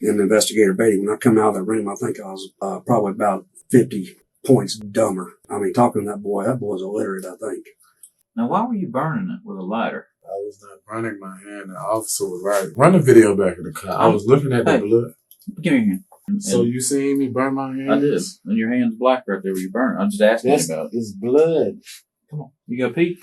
and Investigator Beatty. When I come out of the room, I think I was probably about 50 points dumber. I mean, talking to that boy's illiterate, I think. Now, why were you burning it with a lighter? I was not burning my hand. The officer was right. Run the video back in the car. I was looking at the blood. Give me your hand. So you seen me burn my hand? I did. And your hand's black right there where you burn it. I'm just asking you about it. It's blood. Come on. You go pee.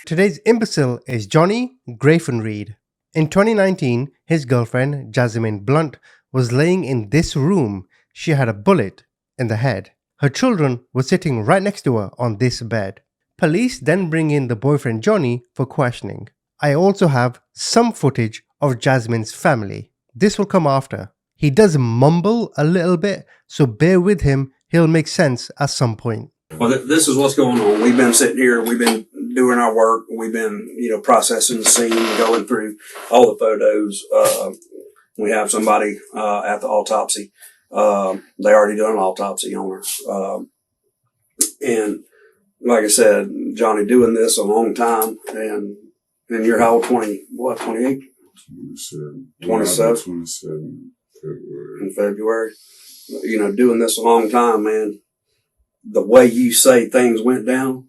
Today's imbecile is Johnnie Graphenreid. In 2019, his girlfriend, Jasamyne Blunt, was laying in this room. She had a bullet in the head. Her children were sitting right next to her on this bed. Police then bring in the boyfriend Johnnie for questioning. I also have some footage of Jasamyne's family. This will come after. He does mumble a little bit, so bear with him. He'll make sense at some point. Well, this is what's going on. We've been sitting here. We've been doing our work. We've been, processing the scene, going through all the photos. We have somebody at the autopsy. They already done an autopsy on her. And like I said, Johnny doing this a long time. And you're how old? 28? 27. In February. Doing this a long time, man. The way you say things went down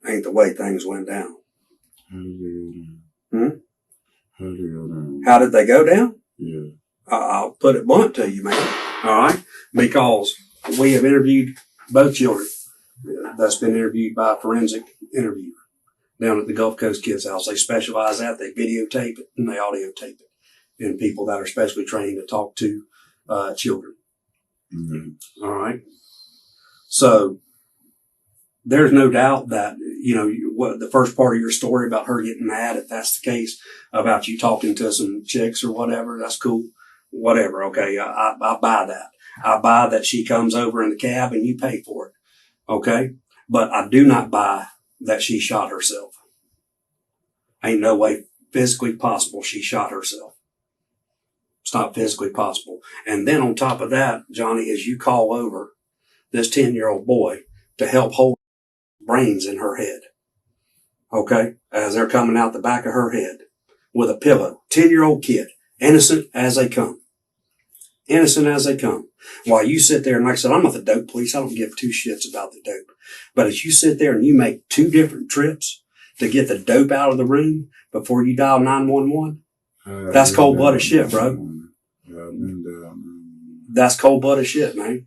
ain't the way things went down. How did they go down? Yeah. I'll put it blunt to you, man. All right? Because we have interviewed both children. That's been interviewed by a forensic interviewer down at the Gulf Coast Kids House. They specialize that. They videotape it and they audio tape it. And people that are specially trained to talk to children. Mm-hmm. All right? So there's no doubt that, what the first part of your story about her getting mad, if that's the case, about you talking to some chicks or whatever, that's cool. Whatever. Okay. I buy that. I buy that she comes over in the cab and you pay for it. Okay. But I do not buy that she shot herself. Ain't no way physically possible she shot herself. It's not physically possible. And then on top of that, Johnny, as you call over this 10-year-old boy to help hold brains in her head. Okay? As they're coming out the back of her head with a pillow. 10-year-old kid. Innocent as they come. Innocent as they come. While you sit there, and like I said, I'm not the dope police. I don't give two shits about the dope. But as you sit there and you make 2 different trips to get the dope out of the room before you dial 911, that's cold-blooded shit, bro. That's cold-blooded shit, man.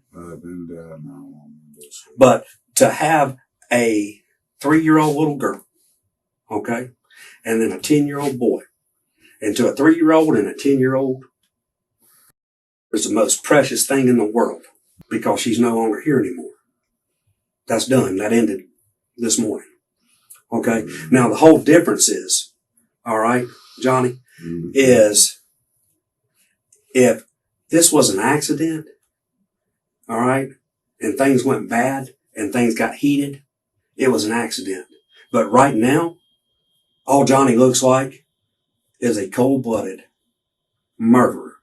But to have a 3-year-old little girl, okay, and then a 10-year-old boy, and to a 3-year-old and a 10-year-old is the most precious thing in the world because she's no longer here anymore. That's done. That ended this morning. Okay. Now the whole difference is, all right, Johnny, is if this was an accident, all right, and things went bad and things got heated, it was an accident. But right now, all Johnny looks like is a cold-blooded murderer.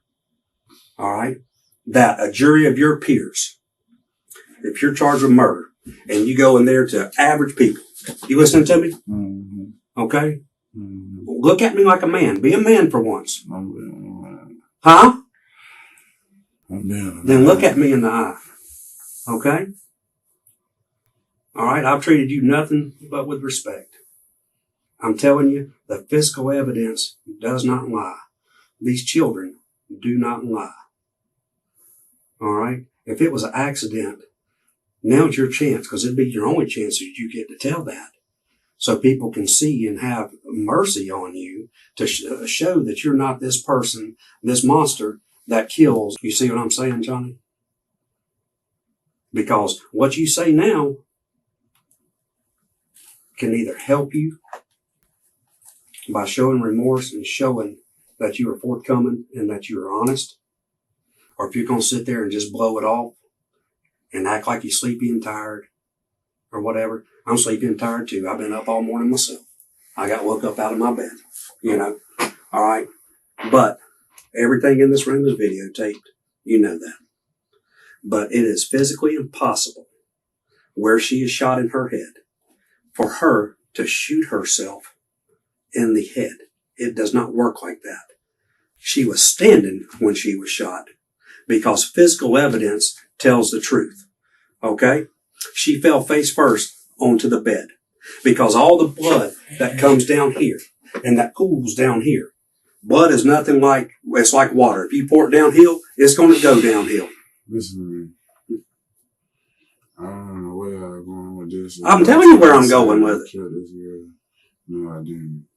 All right? That a jury of your peers, if you're charged with murder and you go in there to average people, you listening to me? Mm-hmm. Okay? Mm-hmm. Look at me like a man. Be a man for once. Huh? Then look at me in the eye. Okay? All right? I've treated you nothing but with respect. I'm telling you, the physical evidence does not lie. These children do not lie. All right? If it was an accident, now's your chance, because it'd be your only chance that you get to tell that. So people can see and have mercy on you to show that you're not this person, this monster that kills. You see what I'm saying, Johnny? Because what you say now can either help you by showing remorse and showing that you are forthcoming and that you are honest, or if you're going to sit there and just blow it off and act like you're sleepy and tired or whatever. I'm sleepy and tired too. I've been up all morning myself. I got woke up out of my bed, All right. But everything in this room is videotaped. You know that. But it is physically impossible where she is shot in her head for her to shoot herself in the head. It does not work like that. She was standing when she was shot because physical evidence tells the truth. Okay? She fell face first onto the bed because all the blood that comes down here and that pools down here, blood is nothing like, it's like water. If you pour it downhill, it's going to go downhill. Listen to me. I don't know where I'm going with this. I'm telling you where I'm going with it. Killed this girl. No, I didn't.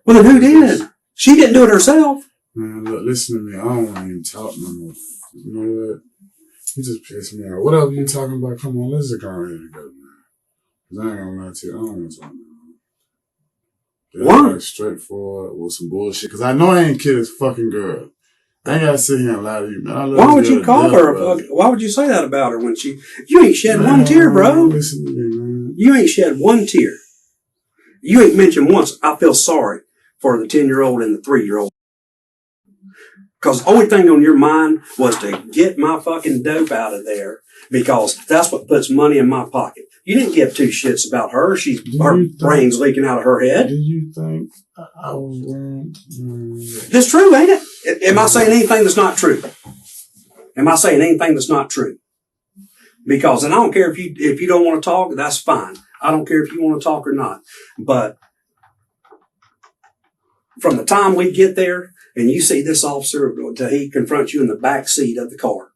Well, then who did? She didn't do it herself. Man, look, listen to me. I don't want to even talk no more. You know what? You just pissed me off. Whatever you talking about, come on, let's just go ahead and go, man. Because I ain't going to lie to you. I don't want to talk no more. Why? Like straightforward with some bullshit. Because I know I ain't killed this fucking girl. I ain't got to sit here and lie to you, man. I love Why this would girl you to call death, her? brother. Why would you say that about her when you ain't shed Man, one tear, bro. Listen to me, man. You ain't shed one tear. You ain't mentioned once, I feel sorry for the 10-year-old and the 3-year-old. Because the only thing on your mind was to get my fucking dope out of there because that's what puts money in my pocket. You didn't give two shits about her. Her brain's leaking out of her head. Do you think I was wrong? It's true, ain't it? Am I saying anything that's not true? Am I saying anything that's not true? Because, and I don't care if you don't want to talk, that's fine. I don't care if you want to talk or not. But from the time we get there and you see this officer until he confronts you in the back seat of the car.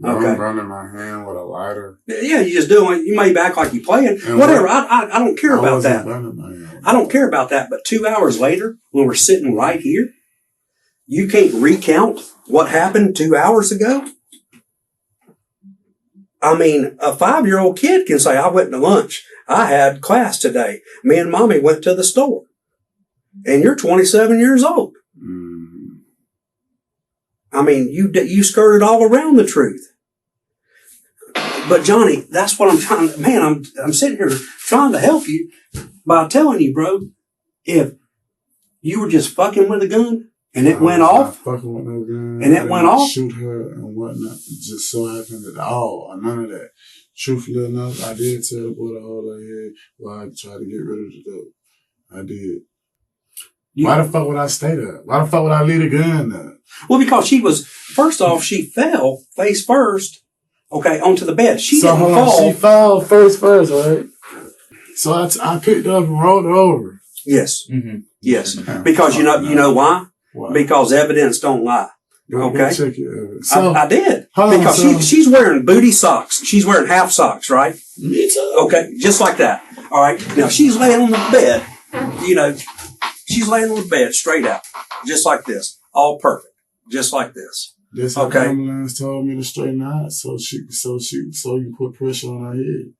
Okay. I'm running my hand with a lighter. Yeah, you just do it. You may act like you're playing. And whatever. I don't care about that. Running my hand. I don't care about that. But 2 hours later, when we're sitting right here, you can't recount what happened 2 hours ago. I mean, a 5-year-old kid can say, I went to lunch. I had class today. Me and mommy went to the store. And you're 27 years old. Mm-hmm. I mean, you skirted all around the truth. But Johnny, that's what I'm trying to, man, I'm sitting here trying to help you by telling you, bro, if you were just fucking with a gun and it went off, fucking with no gun, and it went off, shoot her and whatnot, it just so happened at all, or none of that. Truthfully enough, I did tell the boy to hold her head while I tried to get rid of the dope. I did. Why the fuck would I stay there? Why the fuck would I leave the gun there? Well, because first off, she fell face first, okay, onto the bed. She didn't fall. She fell face first, right? So I picked her up and rolled her over. Yes. Mm-hmm. Yes. Because you know why? Why? Because evidence don't lie. Okay. Check your evidence. I did. Because she's wearing booty socks. She's wearing half socks, right? Me too. Okay. Just like that. All right. Now she's laying on the bed, she's laying on the bed straight out. Just like this. All perfect. Just like this. This how the ambulance told me to straighten out so you put pressure on her head.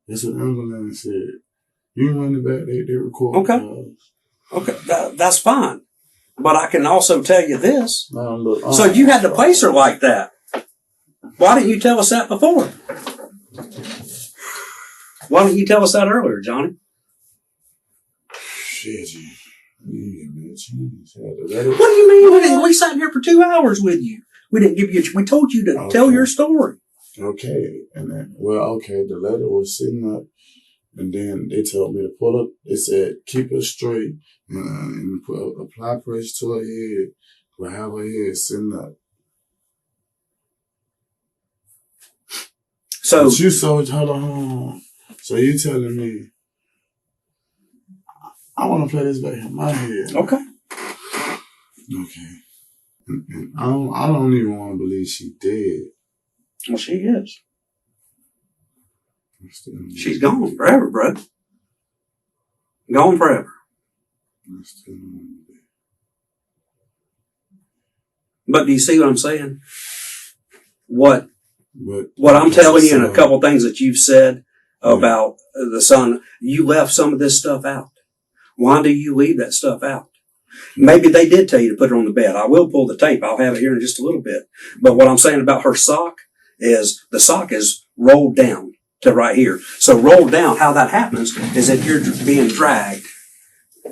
That's what the ambulance said. You run the back, they record. Okay. Okay. That's fine. But I can also tell you this. So you had to place her like that. Why didn't you tell us that before? Why didn't you tell us that earlier, Johnny? Shit, you give me a chance. What do you mean? We sat here for 2 hours with you. We didn't give you. We told you to tell your story. Okay, and then the letter was sitting up, and then they told me to pull up. They said keep it straight and apply pressure to her head. We'll have her head sitting up. So hold on. So you telling me? I want to play this back in my head. Okay. And I don't even want to believe she dead. Well, she is. She's gone forever, bro. Gone forever. But do you see what I'm saying? What I'm telling you, and a couple things that you've said about the son, you left some of this stuff out. Why do you leave that stuff out? Maybe they did tell you to put her on the bed. I will pull the tape. I'll have it here in just a little bit. But what I'm saying about her sock is the sock is rolled down to right here. So rolled down, how that happens is that you're being dragged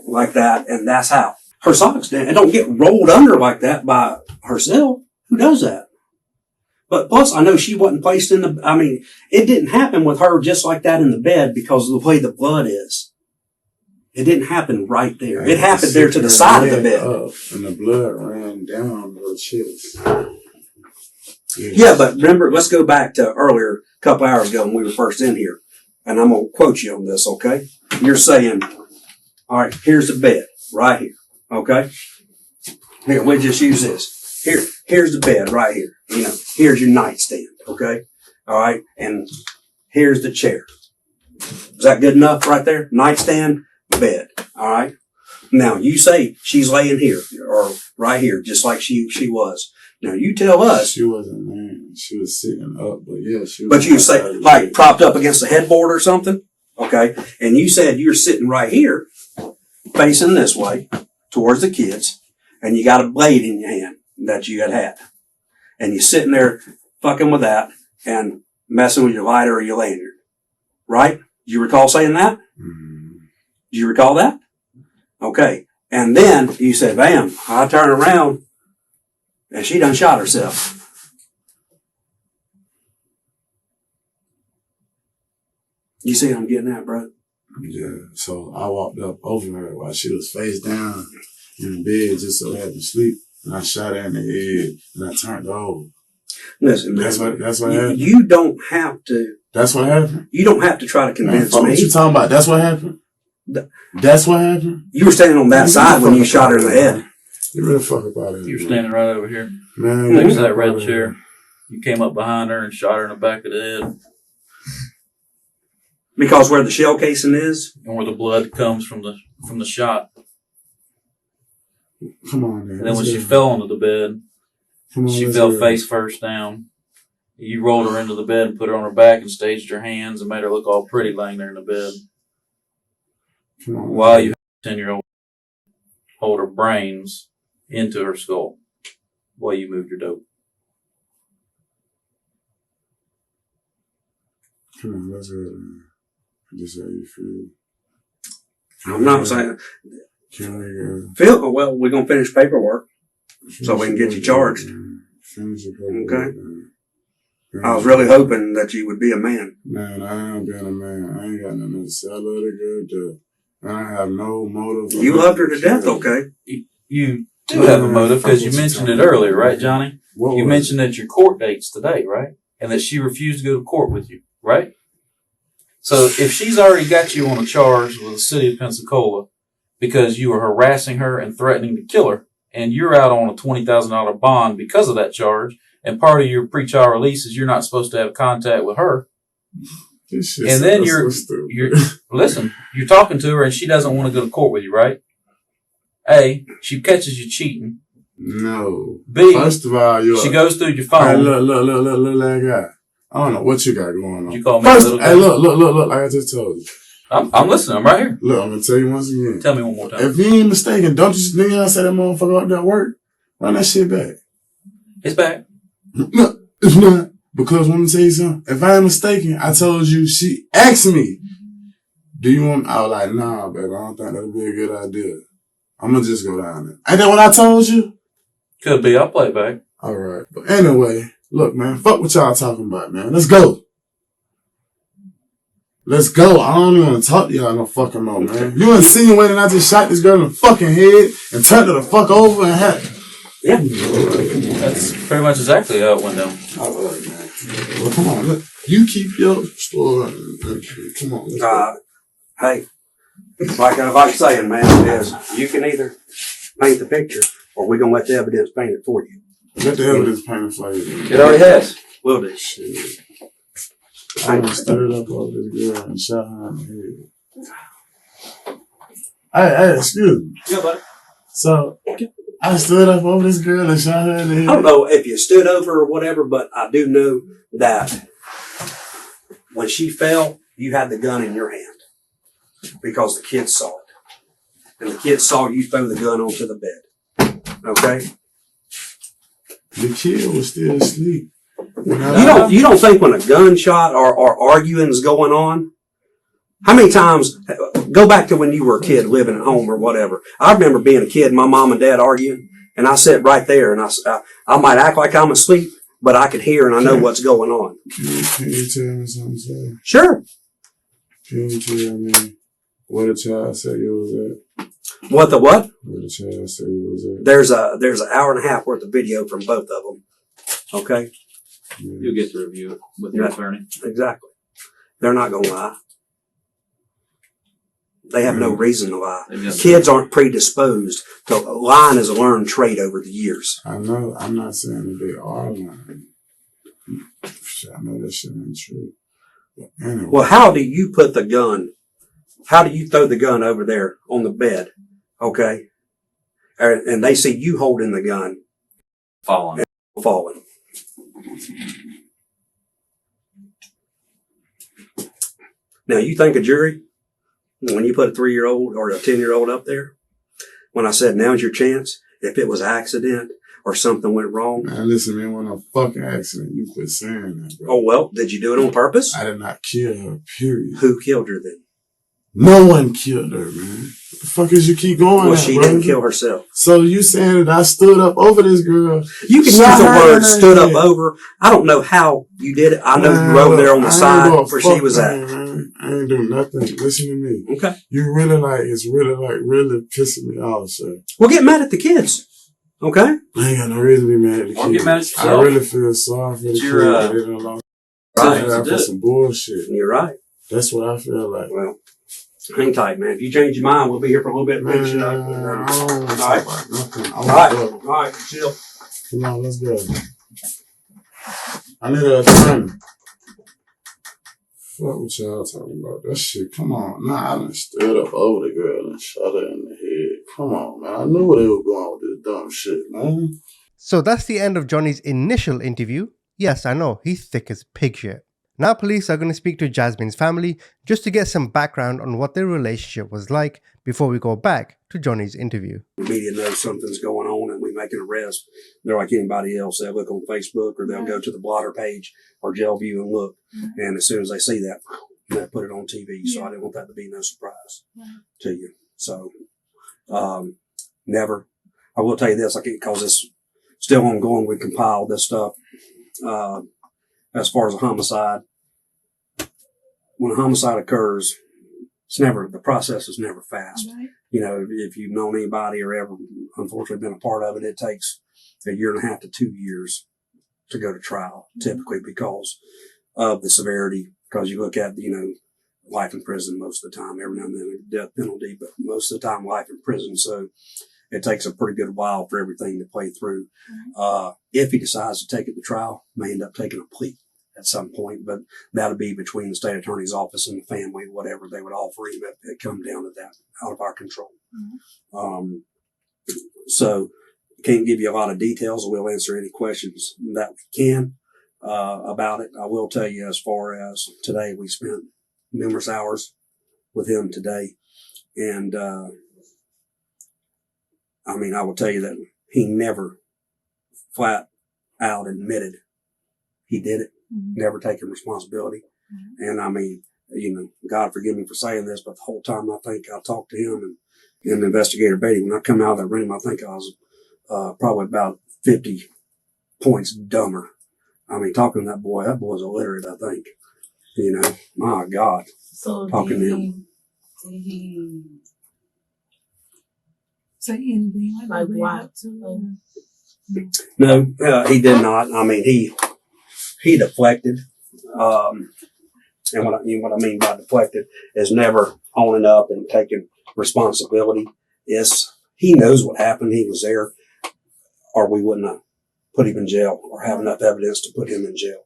like that, and that's how. Her sock's down. It don't get rolled under like that by herself. Who does that? But plus, I know she wasn't placed it didn't happen with her just like that in the bed because of the way the blood is. It didn't happen right there. It happened there to the side of the bed. And the blood ran down her chest. Yeah, but remember, let's go back to earlier, a couple hours ago when we were first in here. And I'm going to quote you on this, okay? You're saying, all right, here's the bed right here, okay? Here, we'll just use this. Here's the bed right here. You know, here's your nightstand, okay? All right, and here's the chair. Is that good enough right there? Nightstand, bed, all right? Now, you say she's laying here or right here, just like she was. Now, you tell us. She wasn't laying. She was sitting up, but yeah, she was. But you say, like, propped up against the headboard or something? Okay. And you said you're sitting right here, facing this way, towards the kids, and you got a blade in your hand that you had. And you're sitting there fucking with that and messing with your lighter or your lanyard. Right? Do you recall saying that? Mm-hmm. Do you recall that? Okay. And then you said, bam, I turn around and she done shot herself. You see what I'm getting at, bro? Yeah. So I walked up over her while she was face down in the bed just so I had to sleep. And I shot her in the head and I turned her over. Listen, man. That's what happened. You don't have to. That's what happened. You don't have to try to convince me. What you talking about? That's what happened. That's what happened. You were standing on that side when you shot her in the head. You really fuck about it. You were standing right over here Man, next to that red chair. You came up behind her and shot her in the back of the head. Because where the shell casing is? And where the blood comes from the shot. Come on, man. And then when she fell onto the bed, she fell face first down. You rolled her into the bed and put her on her back and staged her hands and made her look all pretty laying there in the bed. While you had a 10-year-old hold her brains into her skull while you moved your dope. Come on, let's go, man. Just how you feel. I'm not saying. Can we Phil, well, we're going to finish paperwork so we can get you charged. Finish the paperwork. Okay. I was really hoping that you would be a man. Man, I ain't been a man. I ain't got nothing to say. I love the girl to I have no motive. You loved her to death, okay? You do have a motive because you mentioned it earlier, right, Johnny? You mentioned that your court date's today, right? And that she refused to go to court with you, right? So if she's already got you on a charge with the city of Pensacola because you were harassing her and threatening to kill her, and you're out on a $20,000 bond because of that charge, and part of your pre-trial release is you're not supposed to have contact with her, and then you're listen, you're talking to her and she doesn't want to go to court with you, right? A, she catches you cheating. No. B, first of all, she goes through your phone. Hey, look, that guy. I don't know what you got going on. You call me first, little guy? hey, look, like I just told you. I'm listening. I'm right here. Look, I'm gonna tell you once again. Tell me one more time. If you ain't mistaken, don't you nigga say that motherfucker out there work? Run that shit back. It's back. No, it's not. Because let me tell you something. If I ain't mistaken, I told you, she asked me, do you want, I was like, nah, baby, I don't think that'll be a good idea. I'm gonna just go down there. Ain't that what I told you? Could be. I'll play it back. All right. But anyway, look, man, fuck what y'all talking about, man. Let's go. Let's go. I don't even want to talk to y'all no fucking more, man. You insinuating I just shot this girl in the fucking head and turned her the fuck over and had... Yeah. That's pretty much exactly how it went down. All right, man. Well, come on. Look, you keep your story. Come on. Let's go. Hey, like I was saying, man, is you can either paint the picture or we're going to let the evidence paint it for you. Let the evidence paint it for you. It already has. Will do. Shit. I done stirred up all this girl and shot her in the head. Hey, excuse me. Yeah, buddy. So, I stood up over this girl and shot her in the head. I don't know if you stood over or whatever, but I do know that when she fell, you had the gun in your hand because the kids saw it. And the kids saw you throw the gun onto the bed. Okay? The kid was still asleep. You don't think when a gunshot or arguing's going on, how many times, go back to when you were a kid living at home or whatever. I remember being a kid, my mom and dad arguing, and I sat right there and I might act like I'm asleep, but I could hear and I know what's going on. Can you tell me something, sir? Sure. Can you tell me Where the child said you was at? What the what? Where the child said you was at? There's an hour and a half worth of video from both of them. Okay? You'll get to review it with your attorney. Exactly. They're not going to lie. They have no reason to lie. Kids aren't predisposed to lying as a learned trait over the years. I know. I'm not saying that they are lying. I know that shit ain't true. But anyway. Well, how do you put the gun? How do you throw the gun over there on the bed? Okay? And they see you holding the gun. Falling. Now, you think a jury, when you put a 3-year-old or a 10-year-old up there, when I said, now's your chance, if it was an accident or something went wrong. Man, listen, man, when a fucking accident, you quit saying that, bro. Oh, well, did you do it on purpose? I did not kill her, period. Who killed her then? No one killed her, man. What the fuck is you keep going Well, at, she bro? didn't kill herself. So you saying that I stood up over this girl? You can use the word stood up over. I don't know how you did it. I know you were over there on the side where she was at. Man. I ain't do nothing. Listen to me. Okay. You really really pissing me off, sir. Well, get mad at the kids. Okay? I ain't got no reason to be mad at the kids. Or get mad at yourself. I really feel sorry for the kids. Right. For some bullshit. You're right. That's what I feel like. Well, hang tight, man. If you change your mind, we'll be here for a little bit. Man, Finish it up. I don't want to All right. talk about nothing. All right. All right. Chill. Come on, let's go. I need an attorney. Fuck what y'all talking about. That shit, come on. Nah, I done stood up over the girl and shot her in the head. Come on, man. I knew where they were going with this dumb shit, man. So that's the end of Johnny's initial interview. Yes, I know, he's thick as pig shit. Now police are going to speak to Jasamyne's family just to get some background on what their relationship was like before we go back to Johnny's interview. The media knows something's going on and we make an arrest. They're like anybody else. They'll look on Facebook or they'll go to the blotter page or Jailview and look. And as soon as they see that, they'll put it on TV. So I didn't want that to be no surprise to you. So, never. I will tell you this, because it's still ongoing. We compiled this stuff. As far as a homicide, when a homicide occurs, the process is never fast. Right. You know, if you've known anybody or ever unfortunately been a part of it, it takes 1.5 to 2 years to go to trial, typically because of the severity. Because you look at, life in prison most of the time, every now and then a death penalty, but most of the time life in prison. So it takes a pretty good while for everything to play through. If he decides to take it to trial, may end up taking a plea at some point, but that'll be between the state attorney's office and the family, whatever they would offer him. It come down to that, out of our control. So can't give you a lot of details. We'll answer any questions that we can about it. I will tell you, as far as today, we spent numerous hours with him today, and I will tell you that he never flat out admitted he did it, never taken responsibility. And God forgive me for saying this, but the whole time I think I talked to him and Investigator Beatty, when I come out of that room, I think I was probably about 50 points dumber. Talking to that boy's illiterate, I think. My God. So talking to him. Did he say anything like what? No, he did not. He deflected. And what I mean by deflected is never owning up and taking responsibility. He knows what happened. He was there, or we wouldn't have put him in jail or have enough evidence to put him in jail.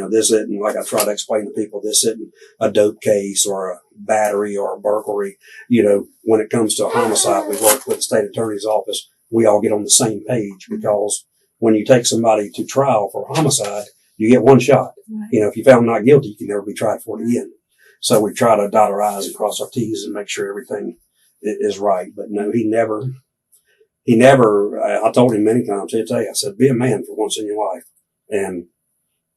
This isn't, like I try to explain to people, this isn't a dope case or a battery or a burglary. When it comes to a homicide, we work with the state attorney's office. We all get on the same page, because when you take somebody to trial for homicide, you get one shot. Right. If you found not guilty, you can never be tried for it again. So we try to dot our I's and cross our T's and make sure everything is right. But no, he never, I told him many times, I said, be a man for once in your life. And,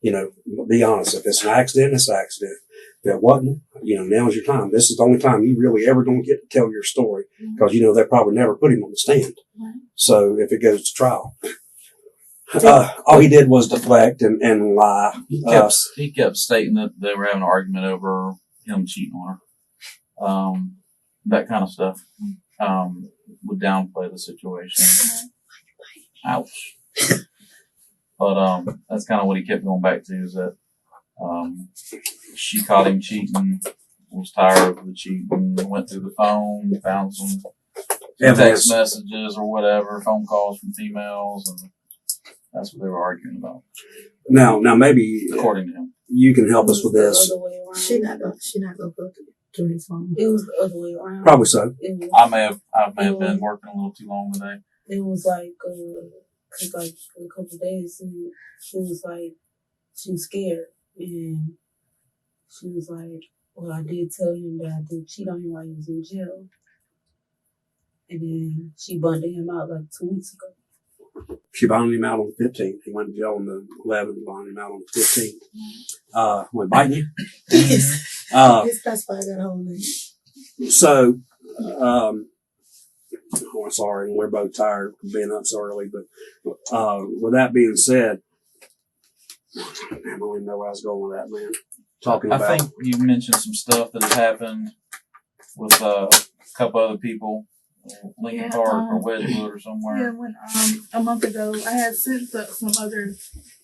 be honest. If it's an accident, it's an accident. If it wasn't, now's your time. This is the only time you really ever going to get to tell your story, because, they probably never put him on the stand. Right. So if it goes to trial, all he did was deflect and lie. He kept stating that they were having an argument over him cheating on that kind of stuff, would downplay the situation. Ouch. But, that's kind of what he kept going back to, is that, she caught him cheating, was tired of the cheating, went through the phone, found some text messages or whatever, phone calls from females, and that's what they were arguing about. Now maybe according to him, you can help us with this. She not gonna go through his phone. It was the other way around. Probably so. I may have been working a little too long today. It was like, cause like a couple of days, she was like, she was scared, and she was like, well, I did tell him that I did cheat on him while he was in jail. And then she bundled him out like 2 weeks ago. She bonded him out on the 15th. He went to jail on the 11th, bonded him out on the 15th. What, biting you? Yes. That's why I got hold of it. So, I'm sorry, we're both tired of being up so early, but, with that being said, I don't even know where I was going with that, man. Talking about. I think you mentioned some stuff that has happened with, a couple other people. Lincoln Park or Wedgwood or somewhere. Yeah, when a month ago, I had sent some other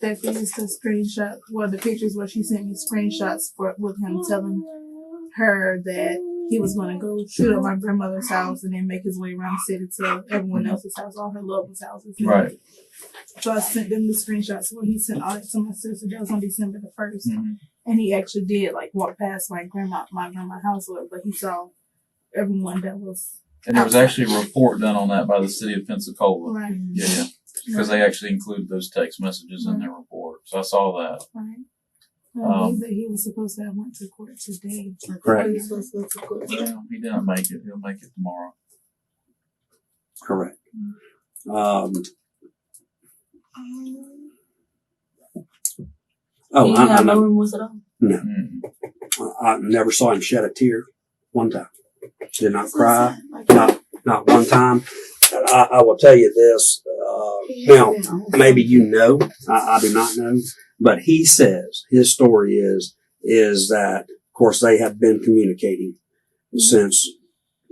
deputies to screenshot, the pictures where she sent me screenshots with him telling her that he was going to go shoot up my grandmother's house and then make his way around the city to everyone else's house, all her loved ones' houses. Right. So I sent them the screenshots where he sent all that to my sister. That was on December the 1st. Mm-hmm. And he actually did walk past my grandma's house, but he saw everyone that was. And there was actually a report done on that by the city of Pensacola. Right. Yeah. Because they actually included those text messages in their report. So I saw that. Right. Well, he was supposed to have went to court today. Correct. Yeah, he didn't make it. He'll make it tomorrow. Correct. You have no remorse at all? No. I never saw him shed a tear one time. Did not cry. Not one time. I will tell you this. Now, maybe you know. I do not know. But he says his story is that, of course, they have been communicating since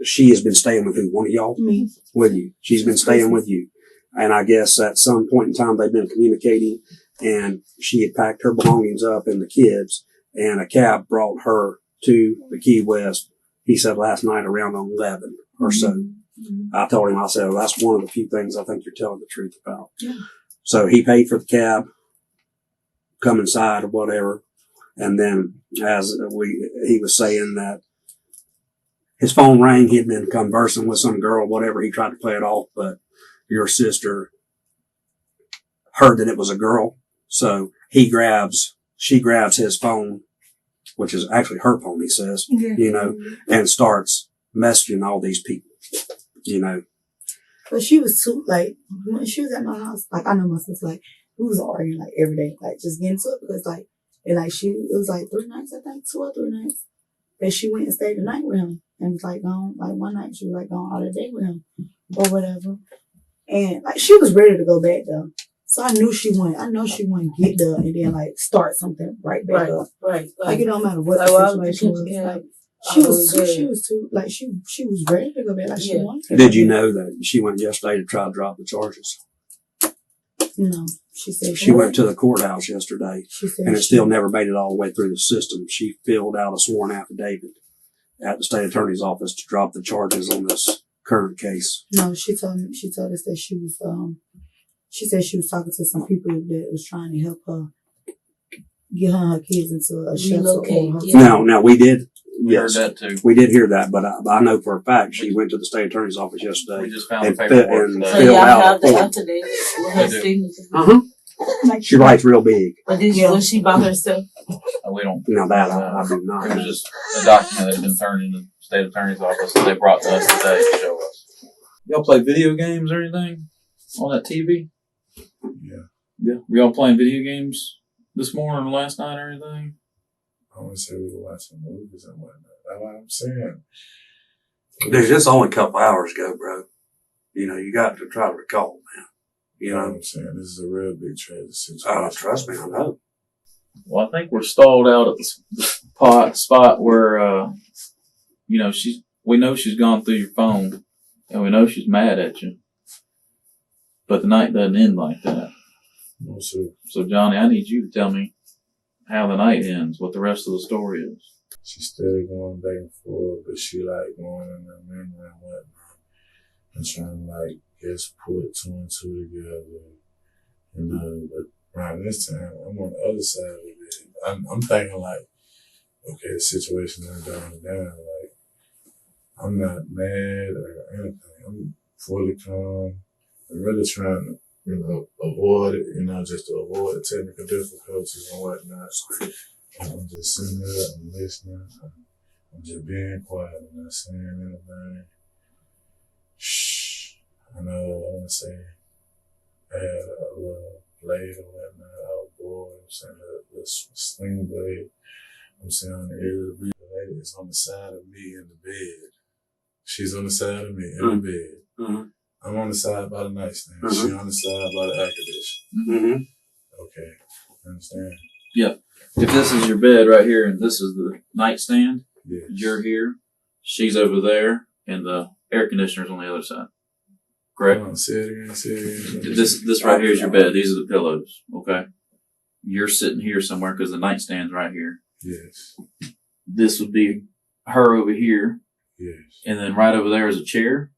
she has been staying with who? One of y'all? Me. With you. She's been staying with you. And I guess at some point in time they've been communicating, and she had packed her belongings up and the kids, and a cab brought her to the Key West. He said last night around 11 or so. Mm-hmm. I told him, I said, well, that's one of the few things I think you're telling the truth about. Yeah. So he paid for the cab, come inside or whatever. And then he was saying that his phone rang. He had been conversing with some girl, whatever. He tried to play it off, but your sister heard that it was a girl. So she grabs his phone, which is actually her phone, he says, and starts messaging all these people, But she was too, when she was at my house, I know my sister, we was arguing, every day, just getting to it, because, it was 3 nights, I think, 2 or 3 nights, that she went and stayed the night with him, and was, gone, one night, she was, gone all the day with him, or whatever, and, she was ready to go back, though. So I know she wouldn't get there and then start something right back up. Right. It don't matter what the situation was. She was too she was ready to go back. She wanted. Did you know that she went yesterday to try to drop the charges? No. She said she went to the courthouse yesterday, and it still never made it all the way through the system. She filled out a sworn affidavit at the state attorney's office to drop the charges on this current case. No, she told us that she was she said she was talking to some people that was trying to help her get her and her kids into a shelter. Now we did. Yes, heard that too. We did hear that, but I know for a fact she went to the state attorney's office yesterday. We just found the paperwork. So y'all have the up-to-date with her signature. She writes real big. But was she by herself? We don't. No, that I do not. It was just a document that had been turned into the state attorney's office that they brought to us today to show us. Y'all play video games or anything on that TV? Yeah. Were y'all playing video games this morning or last night or anything? I want to say we were watching movies and whatnot. That's what I'm saying. Dude, it's only a couple hours ago, bro. You got to try to recall, man. You know what I'm saying? This is a real big tragic situation. Trust me, I know. Well, I think we're stalled out at the spot where you know, we know she's gone through your phone, and we know she's mad at you. But the night doesn't end like that. No, sir. So, Johnny, I need you to tell me how the night ends, what the rest of the story is. She's still going back and forth, but she like going in the memory and whatnot, and trying to like just put two and two together. You know, but around this time, I'm on the other side of it. I'm thinking like, okay, the situation is going down. Like, I'm not mad or anything. I'm fully calm. I'm really trying to, you know, avoid it, you know, just to avoid the technical difficulties and whatnot. I'm just sitting there, I'm listening, I'm just being quiet, I'm not saying anything. Shh. I know I want to say I had a little blade or whatnot, out boy, I'm saying a sling blade. I'm saying on the edge of the lady is on the side of me in the bed. She's on the side of me in the bed. Mm-hmm. I'm on the side by the nightstand. Mm-hmm. She on the side by the air conditioner. Mm-hmm. Okay, understand? Yep. If this is your bed right here and this is the nightstand, Yes. you're here, she's over there, and the air conditioner's on the other side. Correct? Come on, say it again, say it again. This right here is your bed. These are the pillows. Okay? You're sitting here somewhere because the nightstand's right here. Yes. This would be her over here, Yes. and then right over there is a chair,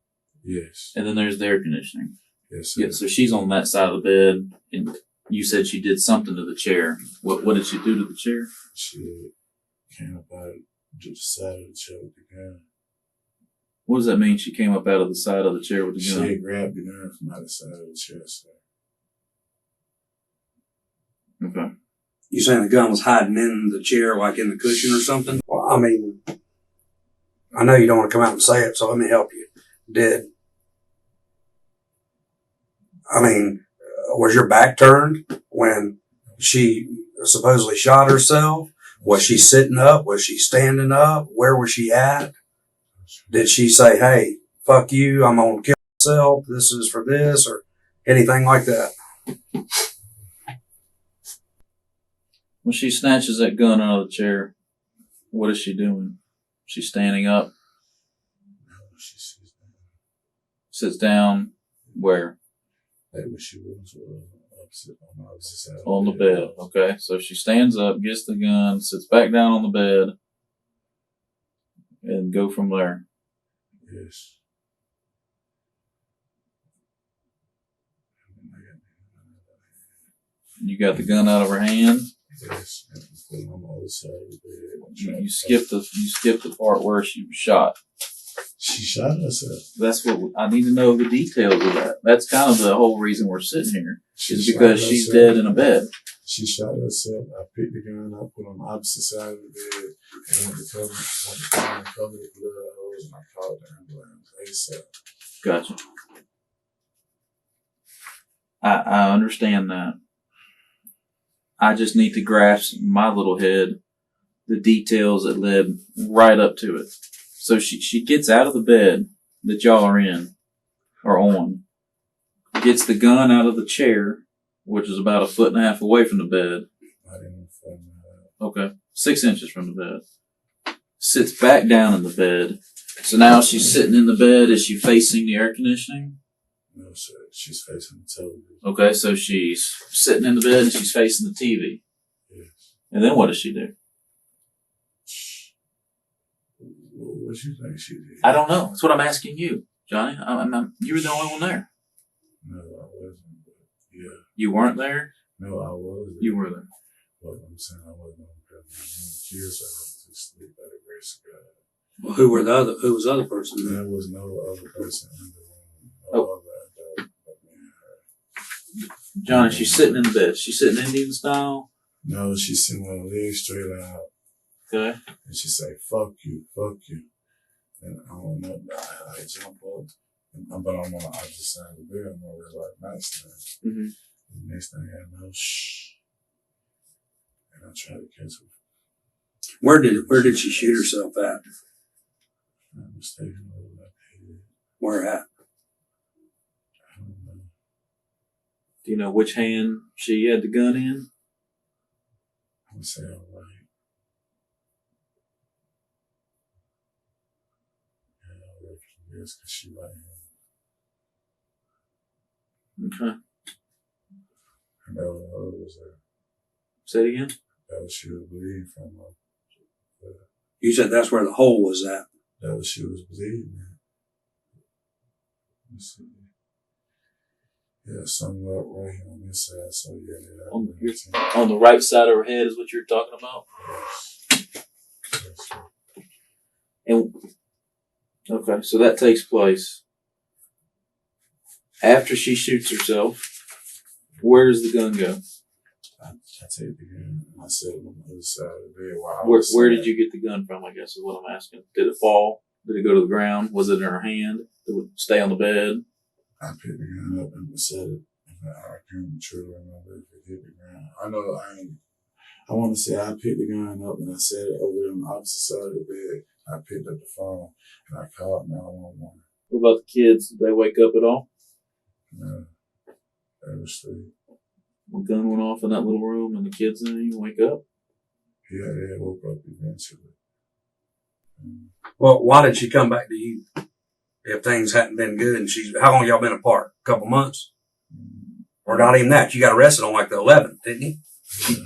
Yes. and then there's the air conditioning. Yes, sir. Yeah, so she's on that side of the bed, and you said she did something to the chair. What did she do to the chair? She came up out of the side of the chair with the gun. What does that mean? She came up out of the side of the chair with the She gun. had grabbed the gun from out of the side of the chair, sir. Okay. You saying the gun was hiding in the chair, like in the cushion or something? Well, I mean, I know you don't want to come out and say it, so let me help you. Was your back turned when she supposedly shot herself? Was she sitting up? Was she standing up? Where was she at? Did she say, hey, fuck you, I'm going to kill myself, this is for this, or anything like that? When she snatches that gun out of the chair, what is she doing? She's standing up, No, she sits down. sits down, where? Like what she was on the opposite side. On the bed. Okay. So she stands up, gets the gun, sits back down on the bed, and go from there. Yes. You got the gun out of her hand. Yes. And put it on the other side of the bed. You skipped the part where she was shot. She shot herself. That's what I need to know, the details of that. That's kind of the whole reason we're sitting here, is She because shot she's herself. dead in a bed. She shot herself. I picked the gun up, put it on the opposite side of the bed, and went to cover the blood hose, and I called the ambulance ASAP. Gotcha. I understand that. I just need to grasp in my little head the details that led right up to it. So she gets out of the bed that y'all are in, or on, gets the gun out of the chair, which is about 1.5 feet away from the bed. I didn't find that. Okay. 6 inches from the bed. Sits back down in the bed. So now she's sitting in the bed. Is she facing the air conditioning? No, sir. She's facing the television. Okay, so she's sitting in the bed and she's facing the TV. Yes. And then what does she do? What you think she did? I don't know. That's what I'm asking you, Johnny. You were the only one there. No, I wasn't. But yeah. You weren't there? No, I was. You were there. But I'm saying I wasn't on the kids. I was asleep by the grace of God. Well, who was the other person there? There was no other person in the room. Oh. Other adult but me and her. Johnny, she's sitting in the bed. She's sitting Indian style. No, she's sitting with her legs straight out. Okay. And she say, fuck you, fuck you. And I don't know, I jump up. But I'm on the opposite side of the bed. I'm over like nightstand. Mm-hmm. The next thing I know, shh. And I try to catch her. Where did she shoot herself at? I'm mistaken over like head. Where at? I don't know. Do you know which hand she had the gun in? I would say all right. guess, because she right here. Okay. And that was Say it again. that was she was bleeding from. You said that's where the hole was at. That was she was bleeding at. Let's see. Yeah, somewhere right here on this side. So yeah, On the right side of her head is what you're talking about. Yes. And okay, so that takes place after she shoots herself. Where does the gun go? I take the gun and I set it on the other side of the bed. Where did you get the gun from? I guess is what I'm asking. Did it fall? Did it go to the ground? Was it in her hand? Did it stay on the bed? I picked the gun up and set it. I can't truly remember if it hit the ground. I know I want to say I picked the gun up and I set it over on the opposite side of the bed. I picked up the phone and I called 911. What about the kids? Did they wake up at all? No, they were asleep. The gun went off in that little room and the kids didn't even wake up? Yeah, they woke up eventually. Well, why did she come back to you if things hadn't been good? And how long y'all been apart? A couple months? Or not even that? You got arrested on like the 11th, didn't you?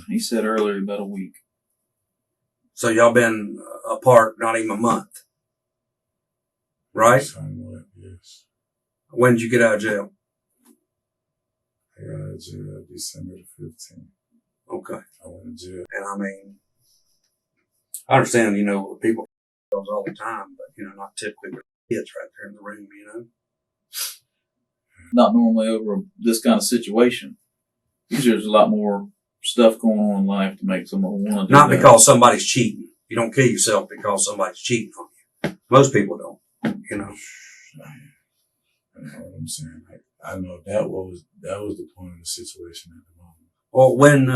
He said earlier about a week. So y'all been apart not even a month, right? Somewhat, yes. When did you get out of jail? I got out of jail December the 15th. Okay. I went to jail. And I mean, I understand, people all the time, but, not typically with kids right there in the room, Not normally over this kind of situation. Usually there's a lot more stuff going on in life to make someone want to do Not that. because somebody's cheating. You don't kill yourself because somebody's cheating on you. Most people don't, You know what I'm saying? Like, I know that was the point of the situation at the moment. Well, when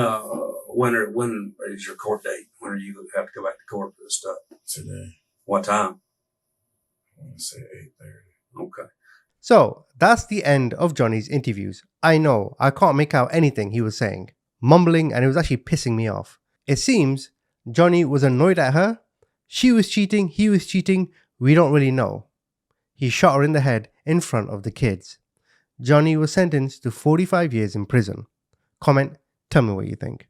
is your court date? When are you going to have to go back to court for this stuff? Today. What time? I want to say 8:30. Okay. So that's the end of Johnny's interviews. I know, I can't make out anything he was saying. Mumbling, and it was actually pissing me off. It seems Johnny was annoyed at her. She was cheating, he was cheating, we don't really know. He shot her in the head in front of the kids. Johnny was sentenced to 45 years in prison. Comment, tell me what you think.